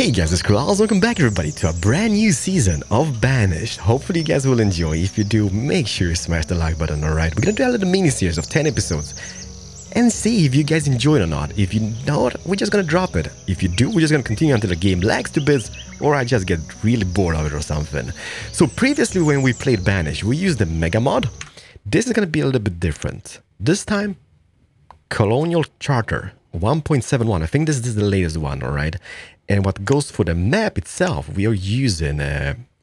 Hey guys, it's Keralis. Welcome back everybody to a brand new season of Banished. Hopefully you guys will enjoy. If you do, make sure you smash the like button, alright? We're gonna do a little mini-series of 10 episodes and see if you guys enjoy it or not. If you don't, we're just gonna drop it. If you do, we're just gonna continue until the game lags to bits or I just get really bored of it or something. So previously when we played Banished, we used the Mega Mod. This is gonna be a little bit different. This time, Untitled Chapter 1.71. I think this is the latest one, alright? And what goes for the map itself, we are using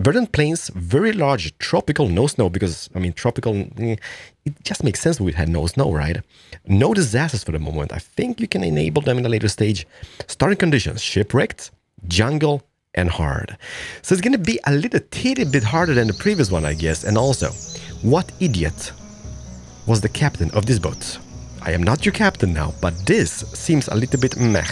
verdant plains, very large tropical, no snow, because, I mean, tropical, it just makes sense we had no snow, right? No disasters for the moment. I think you can enable them in a later stage. Starting conditions, shipwrecked, jungle, and hard. So it's going to be a little teeny bit harder than the previous one, I guess. And also, what idiot was the captain of this boat? I am not your captain now, but this seems a little bit meh.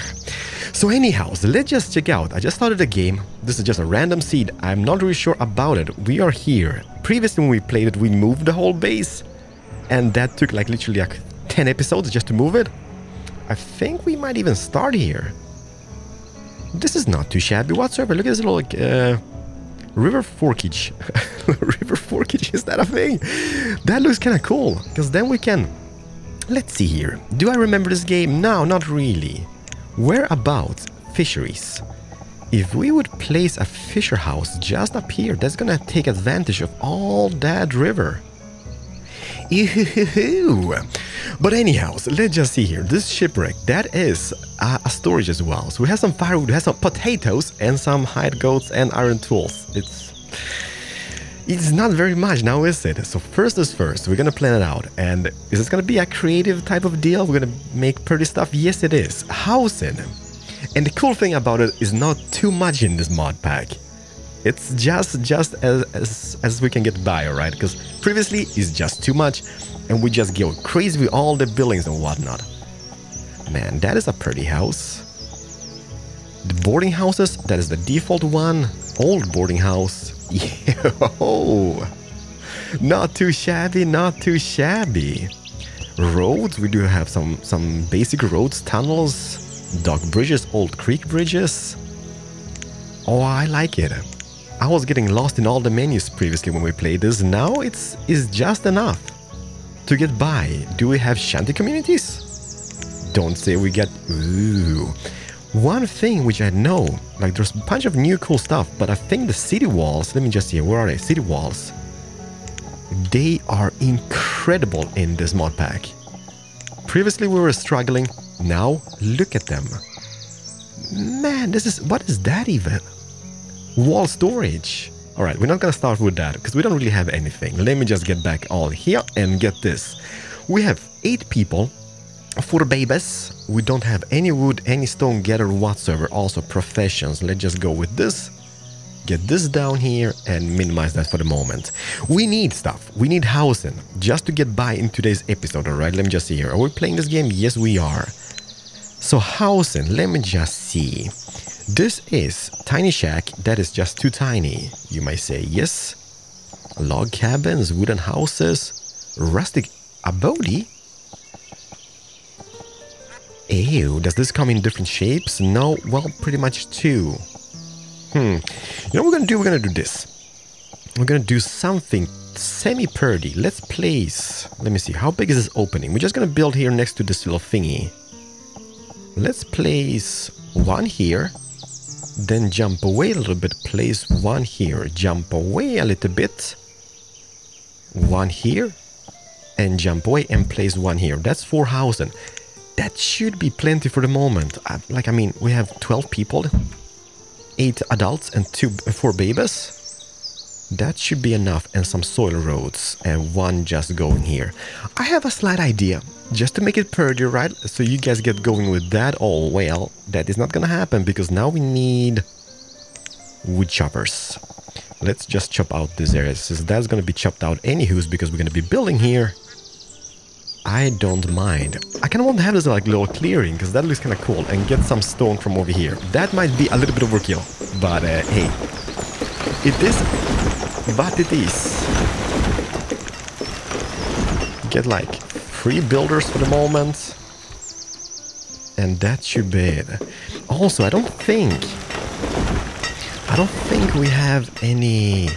So anyhow, so let's just check out. I just started the game. This is just a random seed. I'm not really sure about it. We are here. Previously when we played it, we moved the whole base. And that took like literally like 10 episodes just to move it. I think we might even start here. This is not too shabby whatsoever. Look at this little like, river forkage. River forkage, is that a thing? That looks kind of cool. Because then we can... Let's see here. Do I remember this game? No, not really. Whereabouts? Fisheries. If we would place a fisher house just up here, that's gonna take advantage of all that river. Ew. But anyhow, so let's just see here. This shipwreck, that is a storage as well. So we have some firewood, we have some potatoes, and some hide goats and iron tools. It's not very much now, is it? So first is first, we're gonna plan it out. And is this gonna be a creative type of deal? We're gonna make pretty stuff? Yes, it is. Housing. And the cool thing about it is not too much in this mod pack. It's just as we can get by, alright? Because previously, it's just too much. And we just go crazy with all the buildings and whatnot. Man, that is a pretty house. The boarding houses, that is the default one. Old boarding house. Yo, not too shabby, not too shabby. Roads, we do have some basic roads, tunnels, dock bridges, old creek bridges. Oh, I like it. I was getting lost in all the menus previously when we played this. Now it's just enough to get by. Do we have shanty communities? Don't say we get... Ooh. One thing which I know, like there's a bunch of new cool stuff, but I think the city walls, let me just see, where are they? City walls. They are incredible in this mod pack. Previously we were struggling, now look at them. Man, what is that even? Wall storage. Alright, we're not gonna start with that, because we don't really have anything. Let me just get back all here and get this. We have 8 people. For babies, we don't have any wood, any stone gathered whatsoever. Also professions. Let's just go with this. Get this down here and minimize that for the moment. We need stuff. We need housing just to get by in today's episode. Alright, let me just see here. Are we playing this game? Yes, we are. So housing, let me just see. This is tiny shack. That is just too tiny. You might say yes. Log cabins, wooden houses, rustic abode. Ew, does this come in different shapes? No, well, pretty much two. You know what we're gonna do? We're gonna do this. We're gonna do something semi-purdy. Let's place... Let me see, how big is this opening? We're just gonna build here next to this little thingy. Let's place one here. Then jump away a little bit. Place one here. Jump away a little bit. One here. And jump away and place one here. That's 4 housing. That should be plenty for the moment. I mean, we have 12 people, 8 adults and 4 babies. That should be enough, and some soil roads, and one just going here. I have a slight idea, just to make it pretty, right? So you guys get going with that. Oh, well, that is not gonna happen, because now we need woodchoppers. Let's just chop out this area, since that's gonna be chopped out anywho's, because we're gonna be building here. I don't mind. I kind of want to have this like little clearing because that looks kind of cool, and get some stone from over here. That might be a little bit overkill, but hey, it is what it is. Get like 3 builders for the moment, and that should be it. Also, I don't think I don't think we have any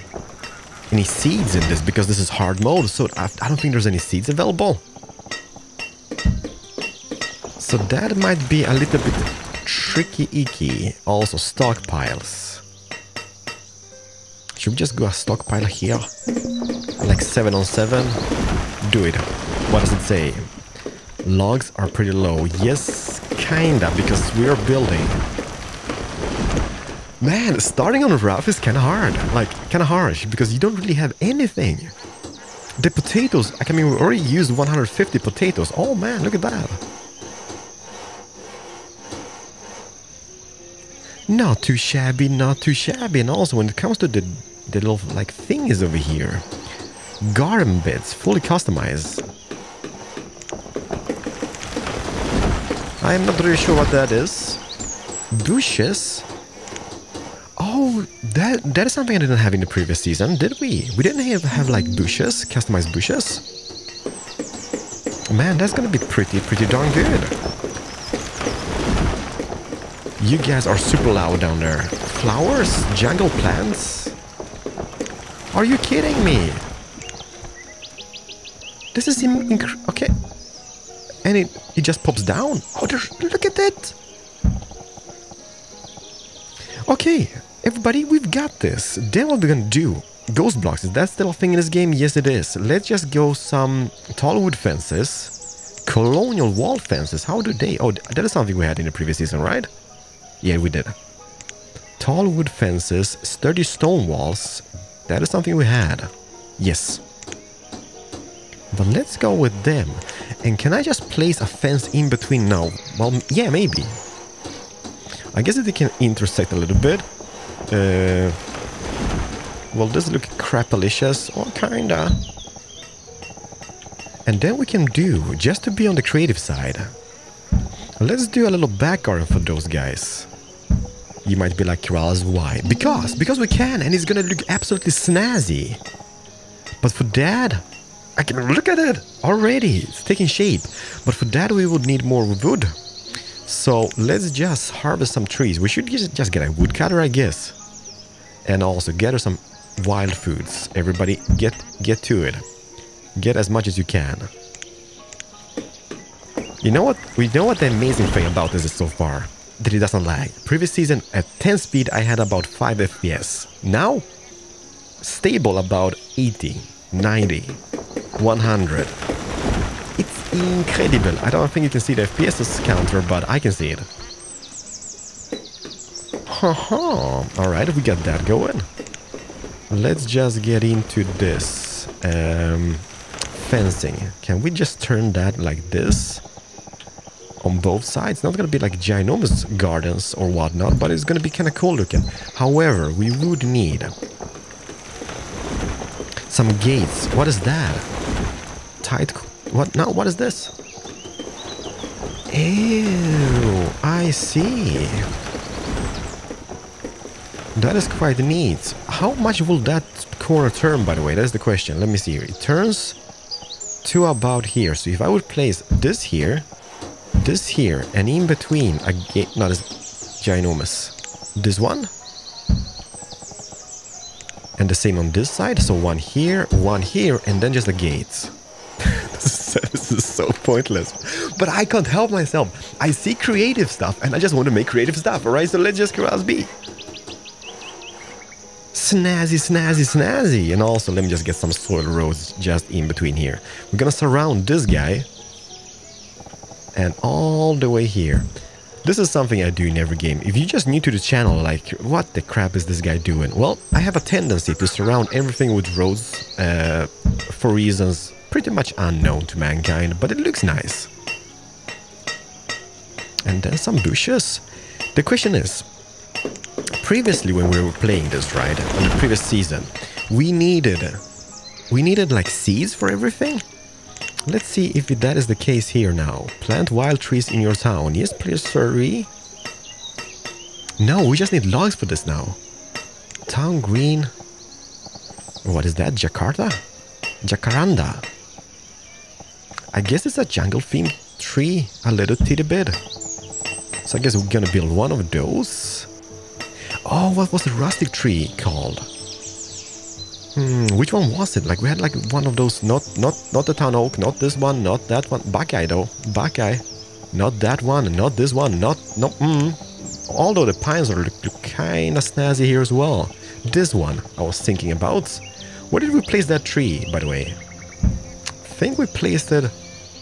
seeds in this because this is hard mode, so I don't think there's any seeds available. So that might be a little bit tricky-icky. Also stockpiles. Should we just go a stockpile here? Like 7 on 7? Do it. What does it say? Logs are pretty low. Yes, kinda, because we are building. Man, starting on rough is kinda hard. Like, kinda harsh, because you don't really have anything. The potatoes, I mean, we already used 150 potatoes. Oh man, look at that. Not too shabby, not too shabby. And also, when it comes to the little, like, thingies over here. Garden beds, fully customized. I'm not really sure what that is. Bushes. Oh, that is something I didn't have in the previous season, did we? We didn't have like bushes, customized bushes. Man, that's gonna be pretty darn good. You guys are super loud down there. Flowers? Jungle plants? Are you kidding me? This is okay. And it just pops down. Oh, look at that. Okay, everybody, we've got this. Then what we're gonna do? Ghost blocks, is that still a thing in this game? Yes, it is. Let's just go some tall wood fences. Colonial wall fences, how do they... Oh, that is something we had in the previous season, right? Yeah, we did. Tall wood fences, sturdy stone walls. That is something we had. Yes. But let's go with them. And can I just place a fence in between now? Well, yeah, maybe. I guess they can intersect a little bit. Well, does it look crapalicious? Or kinda. And then we can do, just to be on the creative side, let's do a little back garden for those guys. You might be like, Keralis, why? Because we can, and it's gonna look absolutely snazzy. But for that, I can look at it already. It's taking shape. But for that, we would need more wood. So let's just harvest some trees. We should just get a woodcutter, I guess. And also gather some wild foods. Everybody, get to it. Get as much as you can. You know what? We know what the amazing thing about this is so far. That it doesn't lag. Previous season at 10 speed I had about 5 FPS. Now, stable about 80, 90, 100. It's incredible. I don't think you can see the FPS counter, but I can see it. Haha. Alright, we got that going. Let's just get into this. Fencing. Can we just turn that like this? On both sides. Not gonna be like ginormous gardens or whatnot, but it's gonna be kind of cool looking. However, we would need some gates. What is that? Tight. What now? What is this? Ew, I see. That is quite neat. How much will that corner turn, by the way? That's the question. Let me see here. It turns to about here. So if I would place this here, and in between a gate, not as ginormous. This one. And the same on this side. So one here, and then just a gate. This is so pointless. But I can't help myself. I see creative stuff, and I just want to make creative stuff, alright? So let's just Keralis be. Snazzy, snazzy, snazzy. And also, let me just get some soil roads just in between here. We're gonna surround this guy. And all the way here. This is something I do in every game. If you're just new to the channel, like, what the crap is this guy doing? Well, I have a tendency to surround everything with roads for reasons pretty much unknown to mankind, but it looks nice. And then some bushes. The question is, previously when we were playing this, right, on the previous season, we needed like seeds for everything. Let's see if that is the case here now. Plant wild trees in your town. Yes, please, sir. No, we just need logs for this now. Town green. What is that? Jakarta? Jacaranda. I guess it's a jungle themed tree. A little titty bit. So I guess we're gonna build one of those. Oh, what was the rustic tree called? Which one was it? Like we had like one of those, not the town oak, not this one, not that one. Buckeye though, Buckeye. Not that one, not this one, no. Although the pines are look kind of snazzy here as well. This one I was thinking about. Where did we place that tree, by the way? I think we placed it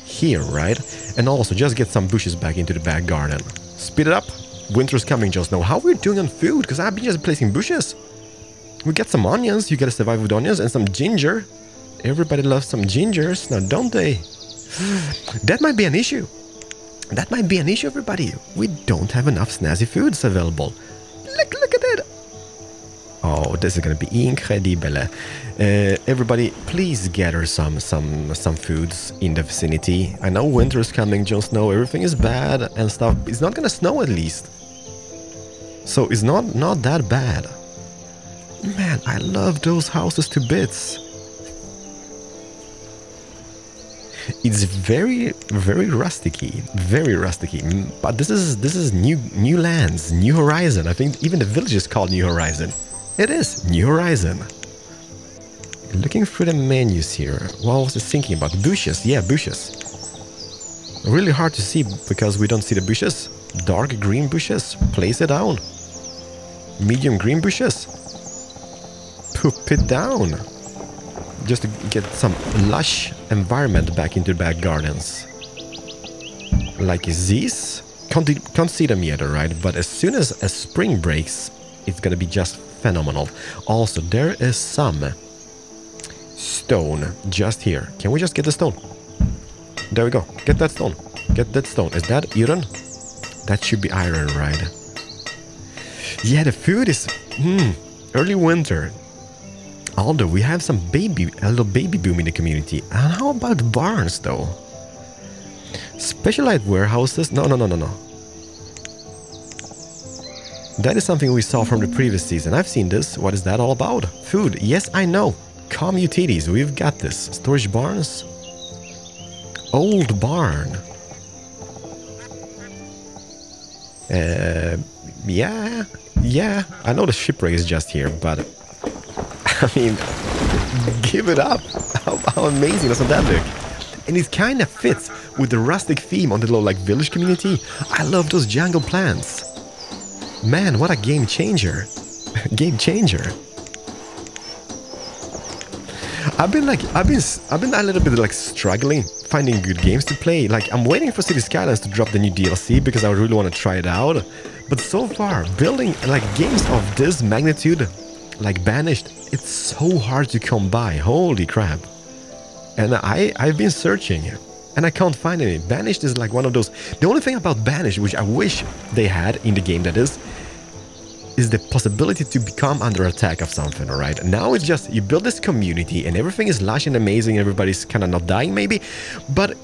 here, right? And also just get some bushes back into the back garden. Speed it up. Winter's coming just now. How are we doing on food? Because I've been just placing bushes. We get some onions. You gotta survive with onions and some ginger. Everybody loves some gingers now, don't they? That might be an issue. That might be an issue, everybody. We don't have enough snazzy foods available. Look at it. Oh, this is gonna be incredible. Everybody, please gather some foods in the vicinity. I know winter is coming, Jon Snow. Everything is bad and stuff. It's not gonna snow at least, so it's not that bad. Man, I love those houses to bits. It's very rusticy, but this is new lands, new horizon. I think even the village is called New Horizon. It is New Horizon. Looking through the menus here, what was I thinking about? Bushes, yeah, bushes. Really hard to see because we don't see the bushes. Dark green bushes, place it down. Medium green bushes, put it down. Just to get some lush environment back into the back gardens. Like these. Can't see them yet, right? But as soon as a spring breaks, it's gonna be just phenomenal. Also, there is some stone just here. Can we just get the stone? There we go. Get that stone. Get that stone. Is that iron? That should be iron, right? Yeah, the food is early winter. Although we have a little baby boom in the community. And how about barns though? Specialized warehouses? No. That is something we saw from the previous season. I've seen this. What is that all about? Food. Yes, I know. Calm you titties. We've got this. Storage barns. Old barn. Yeah. I know the shipwreck is just here, but I mean, give it up. How amazing doesn't that look? And it kind of fits with the rustic theme on the little like village community. I love those jungle plants. Man, what a game changer. Game changer. I've been a little bit like struggling finding good games to play. Like I'm waiting for City Skylines to drop the new DLC because I really want to try it out. But so far, building like games of this magnitude, like Banished, it's so hard to come by. Holy crap. And I've been searching and I can't find any. Banished is like one of those. The only thing about Banished, which I wish they had in the game, that is the possibility to become under attack of something, alright? Now it's just, you build this community and everything is lush and amazing, everybody's kind of not dying maybe, but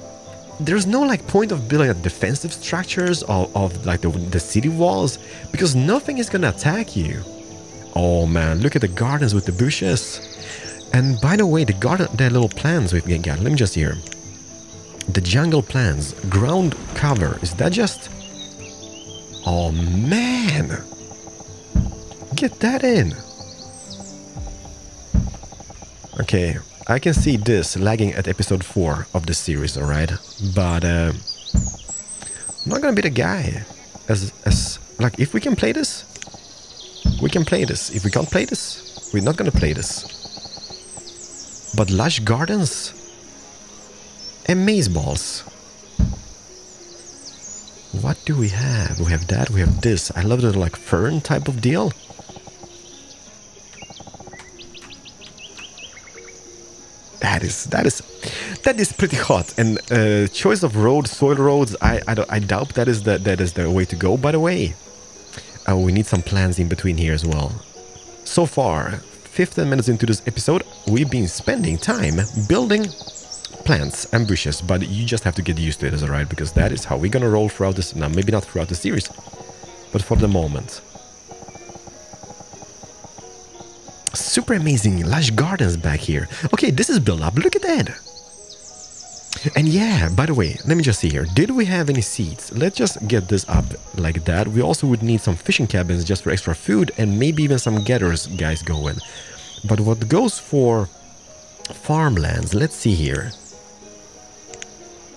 there's no like point of building a defensive structures of like the city walls, because nothing is gonna attack you. Oh man, look at the gardens with the bushes. And by the way, the little plants we've got, let me just hear. The jungle plants, ground cover, is that just... Oh man! Get that in! Okay, I can see this lagging at episode 4 of the series, alright? But I'm not gonna be the guy. Like, if we can play this, we can play this. If we can't play this, we're not gonna play this. But lush gardens and maze balls. What do we have? We have that, we have this. I love the like fern type of deal. That is pretty hot. And choice of roads, soil roads, I doubt that is the way to go, by the way. We need some plans in between here as well. So far, 15 minutes into this episode, we've been spending time building plants and bushes, but you just have to get used to it, alright? Because that is how we're gonna roll throughout this. Now, maybe not throughout the series, but for the moment. Super amazing lush gardens back here. Okay, this is built up. Look at that. And yeah, by the way, let me just see here. Did we have any seeds? Let's just get this up like that. We also would need some fishing cabins just for extra food and maybe even some getters guys going. But what goes for farmlands? Let's see here.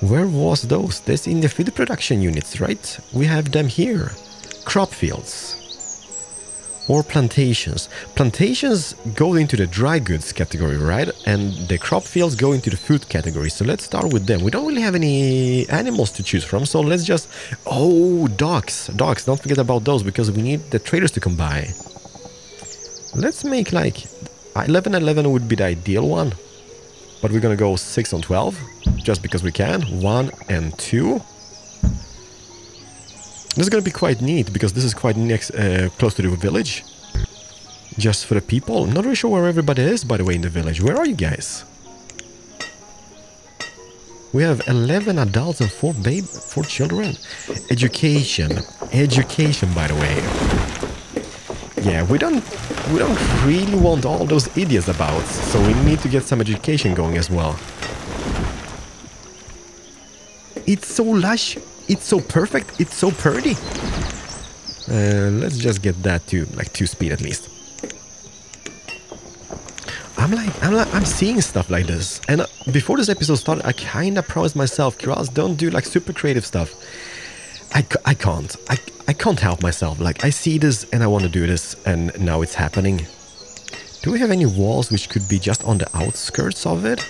Where was those? That's in the food production units, right? We have them here. Crop fields. Or plantations. Plantations go into the dry goods category, right? And the crop fields go into the food category. So let's start with them. We don't really have any animals to choose from. So let's just... Oh, dogs. Dogs. Don't forget about those because we need the traders to come by. Let's make like... 11-11 would be the ideal one. But we're gonna go 6 on 12. Just because we can. 1 and 2. This is going to be quite neat, because this is quite next, close to the village. Just for the people. Not really sure where everybody is, by the way, in the village. Where are you guys? We have 11 adults and 4 children. Education. Education, by the way. Yeah, we don't really want all those idiots about, so we need to get some education going as well. It's so lush. It's so perfect. It's so pretty. Let's just get that to like 2 speed at least. I'm seeing stuff like this. And before this episode started, I kind of promised myself, Keralis, don't do like super creative stuff. I can't. I can't help myself. Like I see this and I want to do this, and now it's happening. Do we have any walls which could be just on the outskirts of it?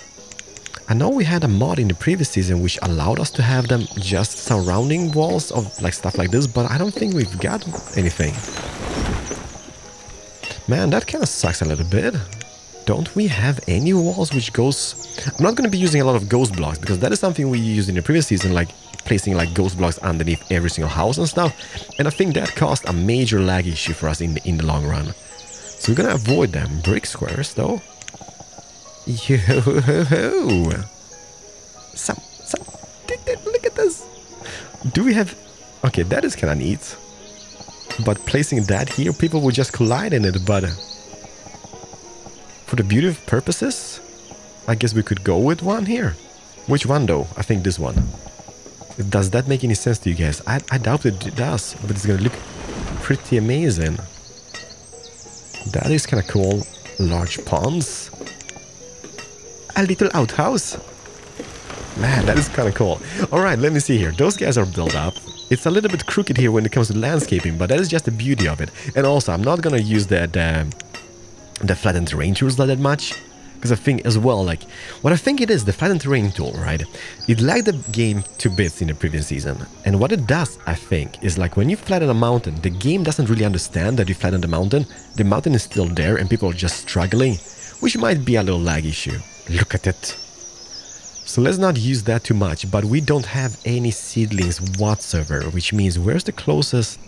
I know we had a mod in the previous season which allowed us to have them just surrounding walls of like stuff like this, but I don't think we've got anything. Man, that kind of sucks a little bit. Don't we have any walls which goes... I'm not going to be using a lot of ghost blocks, because that is something we used in the previous season, like placing like ghost blocks underneath every single house and stuff. And I think that caused a major lag issue for us in the long run. So we're going to avoid them. Brick squares though. Yo-ho-ho-ho. Look at this. Do we have... Okay, that is kind of neat. But placing that here, people will just collide in it, but... For the beauty of purposes, I guess we could go with one here. Which one though? I think this one. Does that make any sense to you guys? I doubt it does, but it's gonna look pretty amazing. That is kind of cool. Large ponds. A little outhouse. Man, that is kind of cool. Alright, let me see here. Those guys are built up. It's a little bit crooked here when it comes to landscaping, but that is just the beauty of it. And also, I'm not gonna use the flattened terrain tools that much. Because I think as well, like, what I think it is, the flattened terrain tool, right? It lagged the game to bits in the previous season. And what it does, I think, is like when you flatten a mountain, the game doesn't really understand that you flattened the mountain. The mountain is still there and people are just struggling, which might be a little lag issue. Look at it. So let's not use that too much, but we don't have any seedlings whatsoever, which means where's the closest...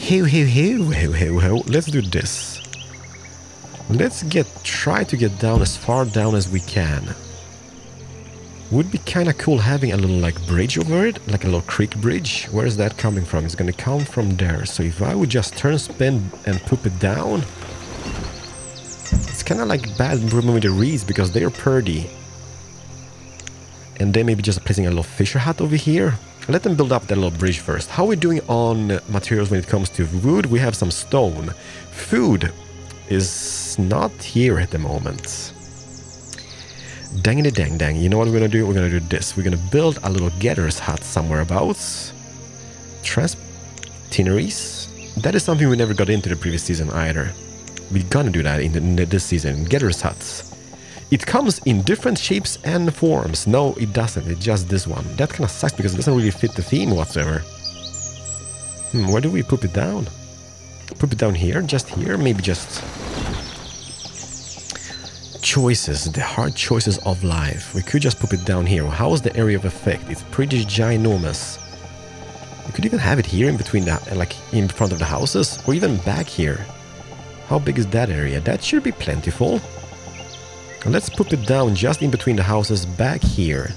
Let's do this. Let's try to get down as far down as we can. Would be kind of cool having a little like bridge over it, like a little creek bridge. Where is that coming from? It's gonna come from there. So if I would just turn, spin and poop it down, it's kind of like bad removing the reeds because they're purdy. And then maybe just placing a little fisher hut over here. Let them build up that little bridge first. How are we doing on materials when it comes to wood? We have some stone. Food is not here at the moment. Dang it, dang, dang. You know what we're gonna do? We're gonna do this. We're gonna build a little getter's hut somewhere abouts. Transptineries. That is something we never got into the previous season either. We're gonna do that in this season. Getter's huts. It comes in different shapes and forms. No, it doesn't. It's just this one. That kind of sucks because it doesn't really fit the theme whatsoever. Where do we poop it down? Poop it down here? Just here? Maybe just... Choices. The hard choices of life. We could just poop it down here. How is the area of effect? It's pretty ginormous. We could even have it here in between the... like in front of the houses. Or even back here. How big is that area? That should be plentiful. Let's put it down just in between the houses back here.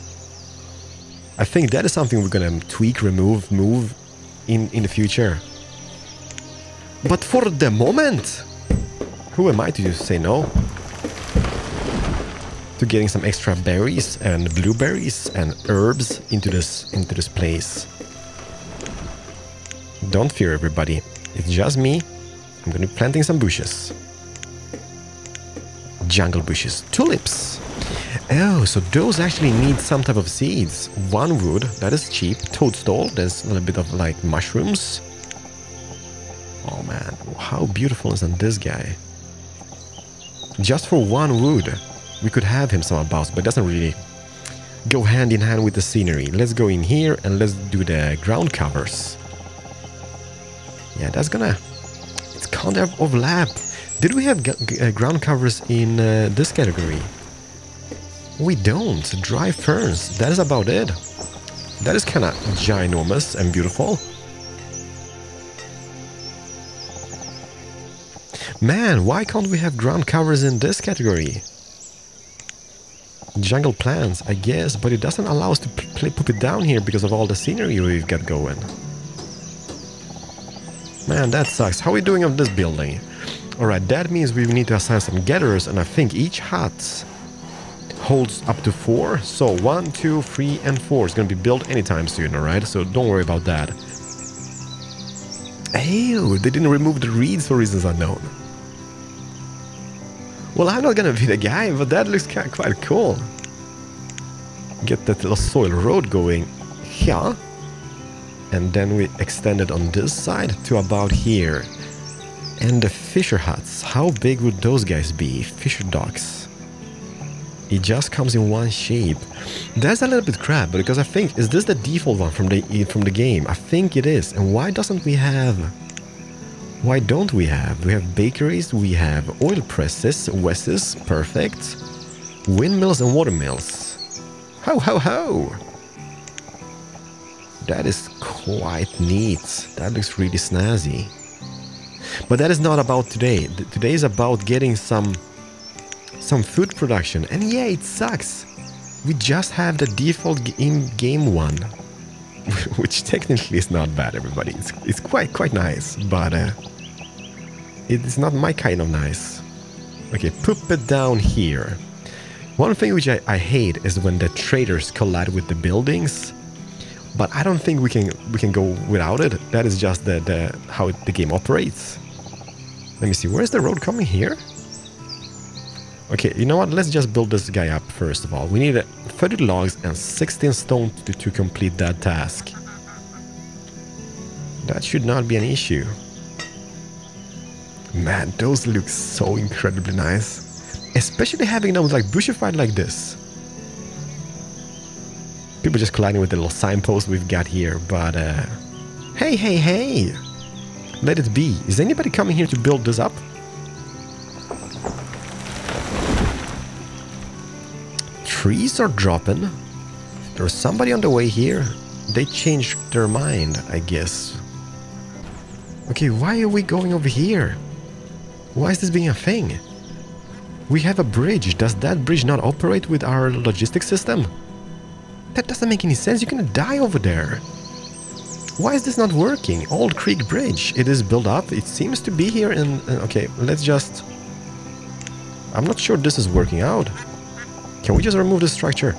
I think that is something we're gonna tweak, remove, move in the future. But for the moment, who am I to say no? to getting some extra berries and blueberries and herbs into this place. Don't fear, everybody. It's just me. I'm gonna be planting some bushes. Jungle bushes. Tulips. Oh, so those actually need some type of seeds. One wood, that is cheap. Toadstool, there's a little bit of like mushrooms. Oh man, how beautiful is this guy? Just for one wood, we could have him somehow, but it doesn't really go hand in hand with the scenery. Let's go in here and let's do the ground covers. Yeah, that's gonna... It's kind of overlap. Did we have ground covers in this category? We don't. Dry ferns. That is about it. That is kind of ginormous and beautiful. Man, why can't we have ground covers in this category? Jungle plants, I guess, but it doesn't allow us to put it down here because of all the scenery we've got going. Man, that sucks. How are we doing on this building? Alright, that means we need to assign some gatherers, and I think each hut holds up to 4. So 1, 2, 3, and 4 is going to be built anytime soon, alright? So don't worry about that. Ew, they didn't remove the reeds for reasons unknown. Well, I'm not gonna be the guy, but that looks quite cool. Get that little soil road going here. And then we extend it on this side to about here. And the fisher huts, how big would those guys be? Fisher docks. It just comes in one shape. That's a little bit crap, because I think, is this the default one from the game? I think it is. And why don't we have... Why don't we have? We have bakeries, we have oil presses, Wesses, perfect. Windmills and watermills. Ho ho ho! That is quite neat. That looks really snazzy. But that is not about today. Today is about getting some food production. And yeah, it sucks. We just have the default in-game one. Which technically is not bad, everybody. It's quite nice, but it's not my kind of nice. Okay, put it down here. One thing which I hate is when the traders collide with the buildings, but I don't think we can go without it. That is just how the game operates. Let me see, where's the road coming here? Okay, you know what? Let's just build this guy up first of all. We need 30 logs and 16 stone to complete that task. That should not be an issue. Man, those look so incredibly nice. Especially having them like bushified like this. People just colliding with the little signpost we've got here, but hey! Let it be. Is anybody coming here to build this up? Trees are dropping. There's somebody on the way here. They changed their mind, I guess. Okay, why are we going over here? Why is this being a thing? We have a bridge. Does that bridge not operate with our logistics system? That doesn't make any sense. You're gonna die over there. Why is this not working? Old Creek Bridge. It is built up. It seems to be here in... okay, let's just... I'm not sure this is working out. Can we just remove this structure?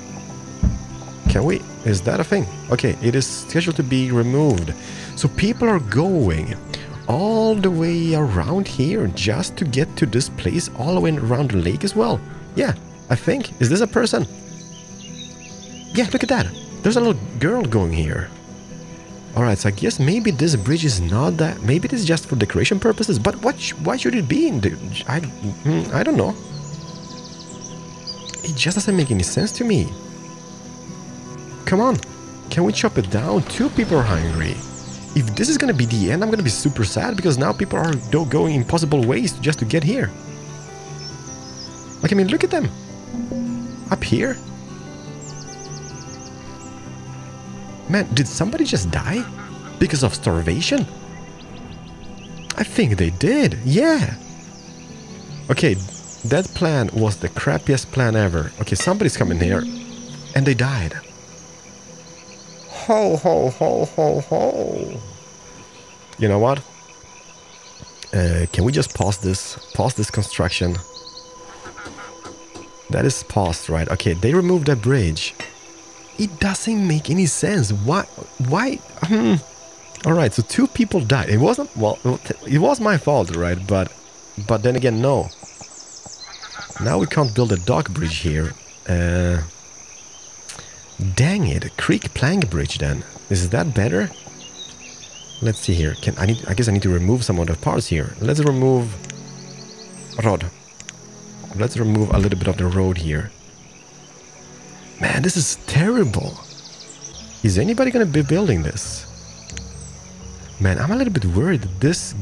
Can we? Is that a thing? Okay, it is scheduled to be removed. So people are going all the way around here just to get to this place, all the way around the lake as well. Yeah, I think. Is this a person? Yeah, look at that. There's a little girl going here. Alright, so I guess maybe this bridge is not that... Maybe it is just for decoration purposes, but why should it be in the... I don't know. It just doesn't make any sense to me. Come on. Can we chop it down? 2 people are hungry. If this is gonna be the end, I'm gonna be super sad because now people are going impossible ways just to get here. Like, I mean, look at them. Up here. Man, did somebody just die? Because of starvation? I think they did, yeah. Okay, that plan was the crappiest plan ever. Okay, somebody's coming here. And they died. Ho, ho, ho, ho, ho. You know what? Can we just pause this construction? That is paused, right? Okay, they removed that bridge. It doesn't make any sense. Why? Alright, so 2 people died. It wasn't, well, it was my fault, right? But then again, no. Now we can't build a dock bridge here. Dang it, a creek plank bridge then. Is that better? Let's see here. I guess I need to remove some of the parts here. Let's remove rod. Let's remove a little bit of the road here. Man, this is terrible. Is anybody gonna be building this? Man, I'm a little bit worried that this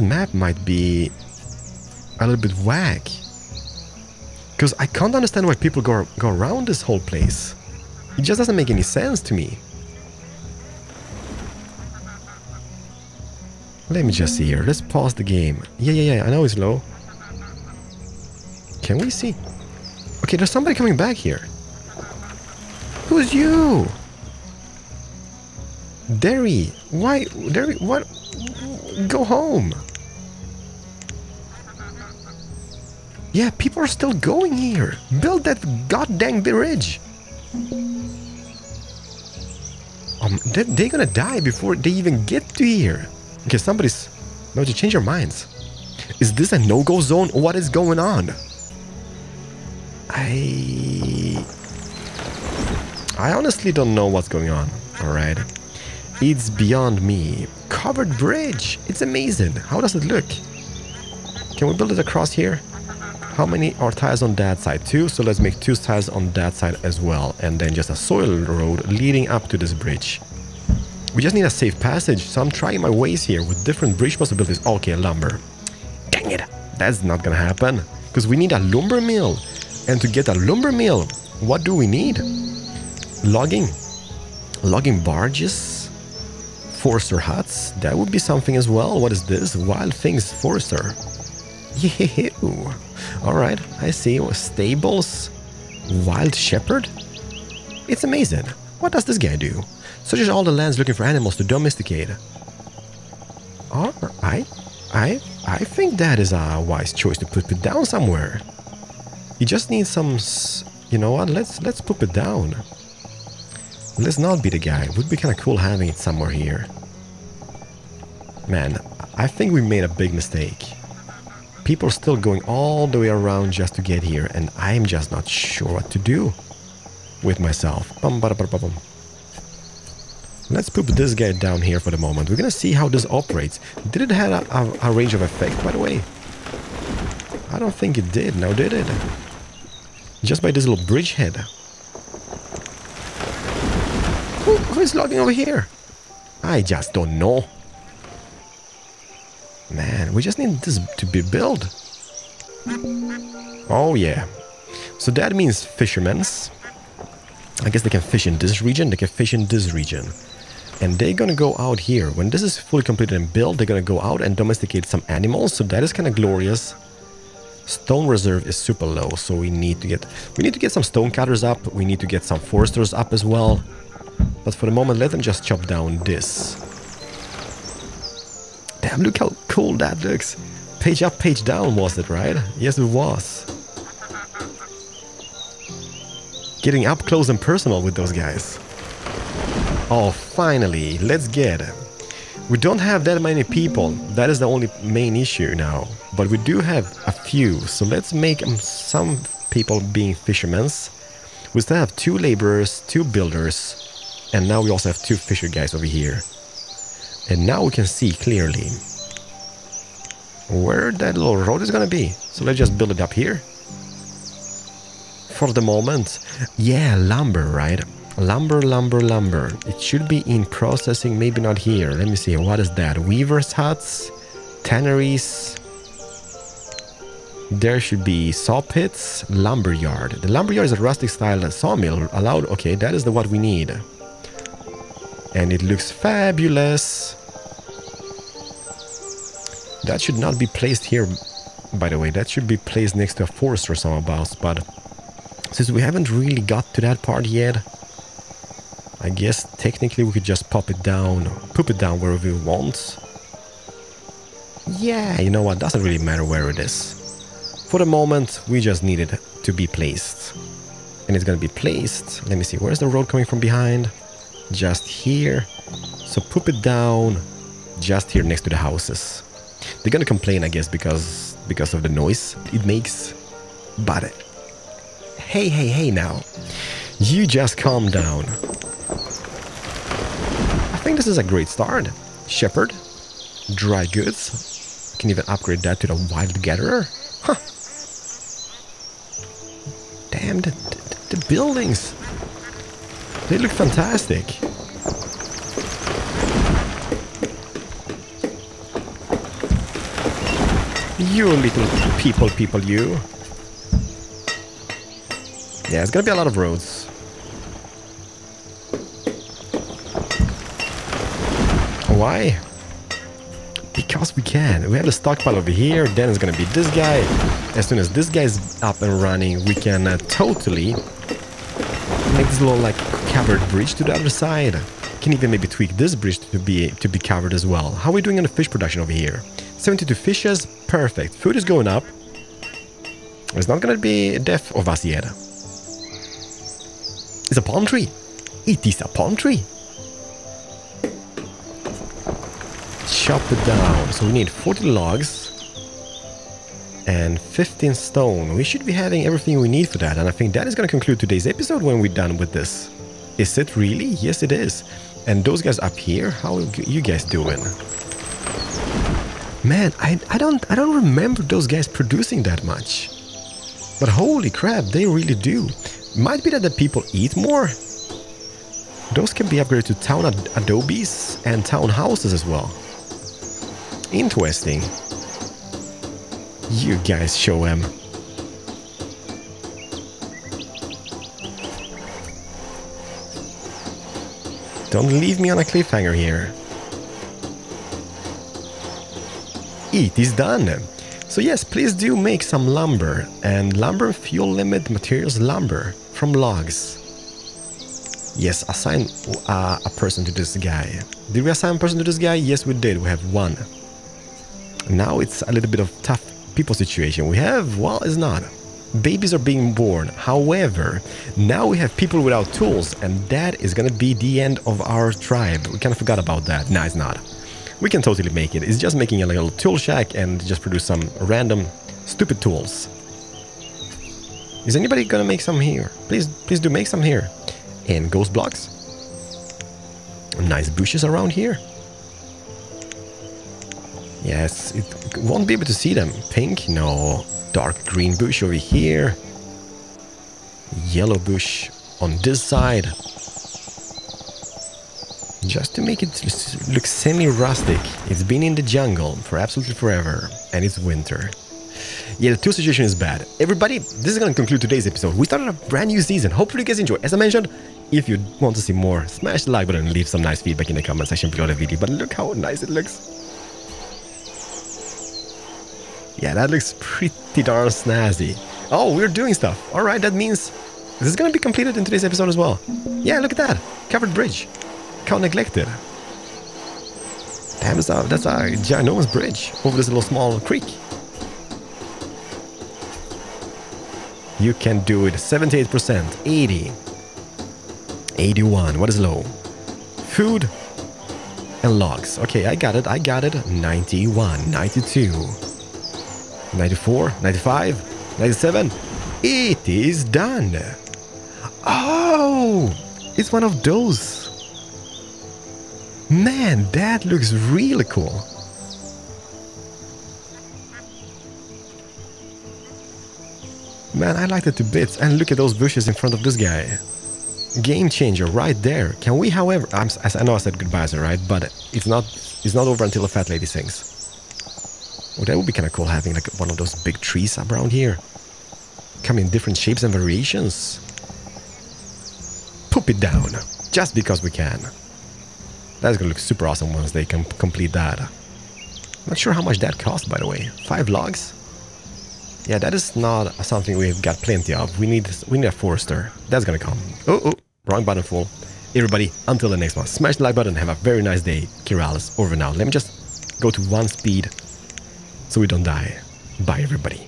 map might be a little bit whack. Because I can't understand why people go around this whole place. It just doesn't make any sense to me. Let me just see here. Let's pause the game. Yeah, I know it's low. Can we see? Okay, there's somebody coming back here. Who's you? Derry. Why? Derry, what? Go home. Yeah, people are still going here. Build that goddamn bridge. They're gonna die before they even get to here. Okay, somebody's... No, to change your minds. Is this a no-go zone? What is going on? I honestly don't know what's going on. Alright. It's beyond me. Covered bridge. It's amazing. How does it look? Can we build it across here? How many are tiles on that side? 2, so let's make 2 tiles on that side as well. And then just a soil road leading up to this bridge. We just need a safe passage, so I'm trying my ways here with different bridge possibilities. Okay, lumber. Dang it! That's not gonna happen. Because we need a lumber mill. And to get a lumber mill, what do we need? Logging. Logging barges. Forester huts. That would be something as well. What is this? Wild Things Forester. Ew. Alright, I see. Stables. Wild Shepherd. It's amazing. What does this guy do? Searches all the lands looking for animals to domesticate. Alright. I think that is a wise choice to put it down somewhere. You just need some... You know what? Let's put it down. Let's not be the guy. It would be kind of cool having it somewhere here. Man, I think we made a big mistake. People are still going all the way around just to get here, and I'm just not sure what to do with myself. Let's put this guy down here for the moment. We're gonna see how this operates. Did it have a range of effect, by the way? I don't think it did. Now did it? Just by this little bridgehead. Who is logging over here? I just don't know. Man, we just need this to be built. Oh yeah. So that means fishermen's. I guess they can fish in this region, they can fish in this region. And they're gonna go out here. When this is fully completed and built, they're gonna go out and domesticate some animals. So that is kind of glorious. Stone reserve is super low, so we need to get some stone cutters up. We need to get some foresters up as well. But for the moment, let them just chop down this. Damn, look how cool that looks. Page up, page down, was it, right? Yes, it was. Getting up close and personal with those guys. Oh, finally, let's get it. We don't have that many people. That is the only main issue now. But we do have a few. So let's make some people being fishermen. We still have 2 laborers, 2 builders. And now we also have 2 fisher guys over here. And now we can see clearly where that little road is gonna be. So let's just build it up here. For the moment. Yeah, lumber, right? Lumber. It should be in processing, maybe not here. Let me see, what is that? Weavers' huts, tanneries. There should be saw pits, lumber yard. The lumber yard is a rustic style sawmill allowed. Okay, that is what we need. And it looks fabulous. That should not be placed here, by the way. That should be placed next to a forest or something about. But since we haven't really got to that part yet, I guess technically we could just poop it down wherever we want. Yeah, you know what? Doesn't really matter where it is. For the moment, we just need it to be placed. And it's gonna be placed. Let me see, where's the road coming from behind? Just here. So put it down just here next to the houses. They're gonna complain, I guess, because of the noise it makes. But hey now. You just calm down. I think this is a great start. Shepherd. Dry goods. Can even upgrade that to the wild gatherer. Huh. Damn, the buildings. They look fantastic. You little people, you. Yeah, it's gonna be a lot of roads. Why? Because we can. We have the stockpile over here, then it's gonna be this guy. As soon as this guy's up and running, we can totally make this little like covered bridge to the other side. Can even maybe tweak this bridge to be covered as well. How are we doing on the fish production over here? 72 fishes, perfect. Food is going up. It's not gonna be death of us yet. It's a palm tree. It is a palm tree. Chop it down. So we need 40 logs and 15 stone. We should be having everything we need for that. And I think that is going to conclude today's episode when we're done with this. Is it really? Yes, it is. And those guys up here, how are you guys doing? Man, I don't remember those guys producing that much. But holy crap, they really do. Might be that the people eat more. Those can be upgraded to town adobes and town houses as well. Interesting. You guys show them. Don't leave me on a cliffhanger here. It is done. So yes, please do make some lumber. And lumber fuel limit materials lumber from logs. Yes, assign a person to this guy. Did we assign a person to this guy? Yes, we did. We have one. Now it's a little bit of tough people situation. We have, well, it's not. Babies are being born. However, now we have people without tools, and that is gonna be the end of our tribe. We kind of forgot about that. No, it's not. We can totally make it. It's just making a little tool shack and just produce some random stupid tools. Is anybody gonna make some here? Please do make some here. And ghost blocks. Nice bushes around here. Yes, it won't be able to see them. Pink? No. Dark green bush over here. Yellow bush on this side. Just to make it look semi-rustic. It's been in the jungle for absolutely forever. And it's winter. Yeah, the tool situation is bad. Everybody, this is going to conclude today's episode. We started a brand new season. Hopefully you guys enjoy. As I mentioned, if you want to see more, smash the like button and leave some nice feedback in the comment section below the video. But look how nice it looks. Yeah, that looks pretty darn snazzy. Oh, we're doing stuff. Alright, that means this is going to be completed in today's episode as well. Yeah, look at that. Covered bridge. How neglected. Damn, that's a ginormous bridge over this little small creek. You can do it. 78%. 80. 81. What is low? Food and logs. Okay, I got it. 91. 92. 94, 95, 97. It is done. Oh, it's one of those. Man, that looks really cool. Man, I like it to bits. And look at those bushes in front of this guy. Game changer right there. Can we, however, I know I said goodbyes, right? But it's not over until the fat lady sings. Oh, that would be kind of cool having like one of those big trees up around here. Come in different shapes and variations. Poop it down. Just because we can. That's gonna look super awesome once they can complete that. Not sure how much that cost, by the way. 5 logs? Yeah, that is not something we've got plenty of. We need a forester. That's gonna come. Oh, wrong button full. Everybody, until the next one, smash the like button and have a very nice day. Keralis, over now. Let me just go to 1 speed so we don't die. Bye, everybody.